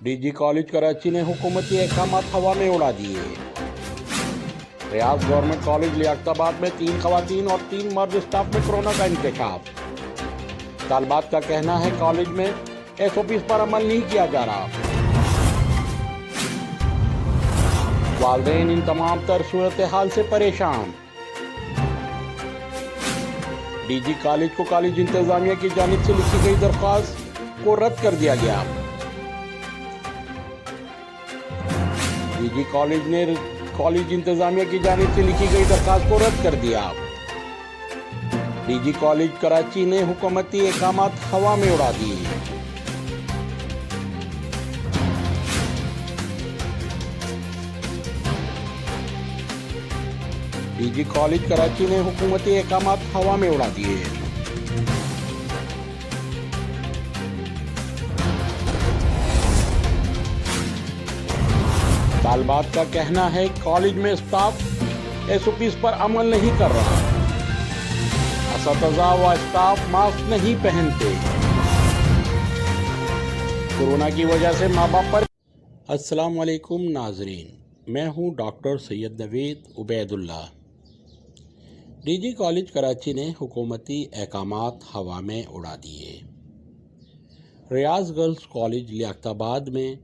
DG college Karachi ने हुकूमती अहकामात हवा में उड़ा दिए। रियाज गवर्नमेंट कॉलेज लियाकताबाद में 3 खवातीन और 3 मर्द स्टाफ में कोरोना का इंकशाफ। तालिबात का कहना है कॉलेज में SOPs पर अमल नहीं किया जा रहा। वालिदैन इन तमाम तर सूरत हाल से परेशान। डीजी कॉलेज को कॉलेज इंतजामिया की जानिब से लिखी गई दरख्वास्त को रद्द कर दिया गया। डीजी कॉलेज ने कॉलेज इंतजामिया की जानिब से लिखी गई दरख्वास्त को रद्द कर दिया। डीजी कॉलेज कराची ने हुकूमती अहकामात हवा में उड़ा दिए। डीजी कॉलेज कराची ने हुकूमती अहकामात हवा में उड़ा दिए। तालिबात का कहना है कॉलेज में स्टाफ SOPs पर अमल नहीं कर रहा। असतज़ा व स्टाफ मास्क नहीं पहनते। कोरोना की वजह से माँ बाप पर। अस्सलाम वालेकुम नाजरीन, मैं हूँ doctor Syed Naveed Ubaidullah. DG college Karachi ने हुकूमती अहकामात हवा में उड़ा दिए। रियाज गर्ल्स कॉलेज लियाकताबाद में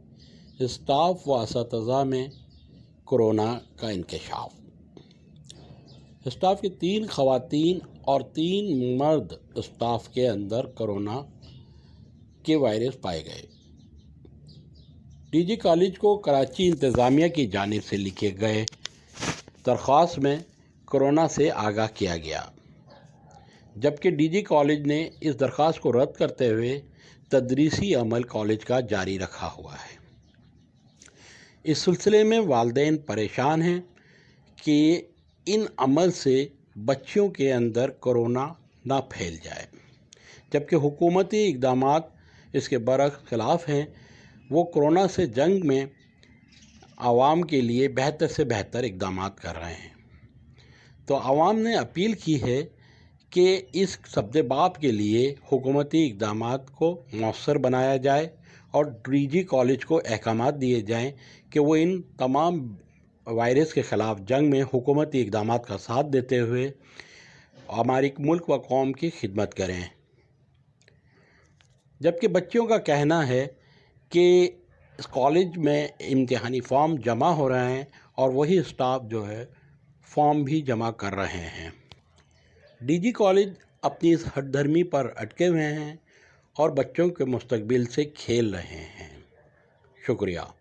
स्टाफ व असतज़ा में कोरोना का इंकशाफ। स्टाफ की 3 खवातीन और 3 मर्द स्टाफ के अंदर कोरोना के वायरस पाए गए। डीजी कॉलेज को कराची इंतज़ामिया की जानिब से लिखे गए दरख्वास्त में कोरोना से आगाह किया गया, जबकि डीजी कॉलेज ने इस दरख्वास्त को रद्द करते हुए तदरीसी अमल कॉलेज का जारी रखा हुआ है। इस सिलसिले में वालिदैन परेशान हैं कि इन अमल से बच्चियों के अंदर कोरोना ना फैल जाए, जबकि हुकूमती इक़दामात इसके बरख़िलाफ़ हैं। वो कोरोना से जंग में आवाम के लिए बेहतर से बेहतर इक़दामात कर रहे हैं। तो आवाम ने अपील की है कि इस सब्ज़ेबाब के लिए हुकूमती इक़दामात को मौसर बनाया जाए और डीजी कॉलेज को अहकामात दिए जाएं कि वो इन तमाम वायरस के ख़िलाफ़ जंग में हुकूमती इक़दामात का साथ देते हुए हमारे मुल्क व कौम की खिदमत करें। जबकि बच्चियों का कहना है कि इस कॉलेज में इम्तिहानी फॉर्म जमा हो रहे हैं और वही स्टाफ जो है फॉर्म भी जमा कर रहे हैं। डीजी कॉलेज अपनी इस हठधर्मी पर अटके हुए हैं और बच्चों के मुस्तकबिल से खेल रहे हैं। शुक्रिया।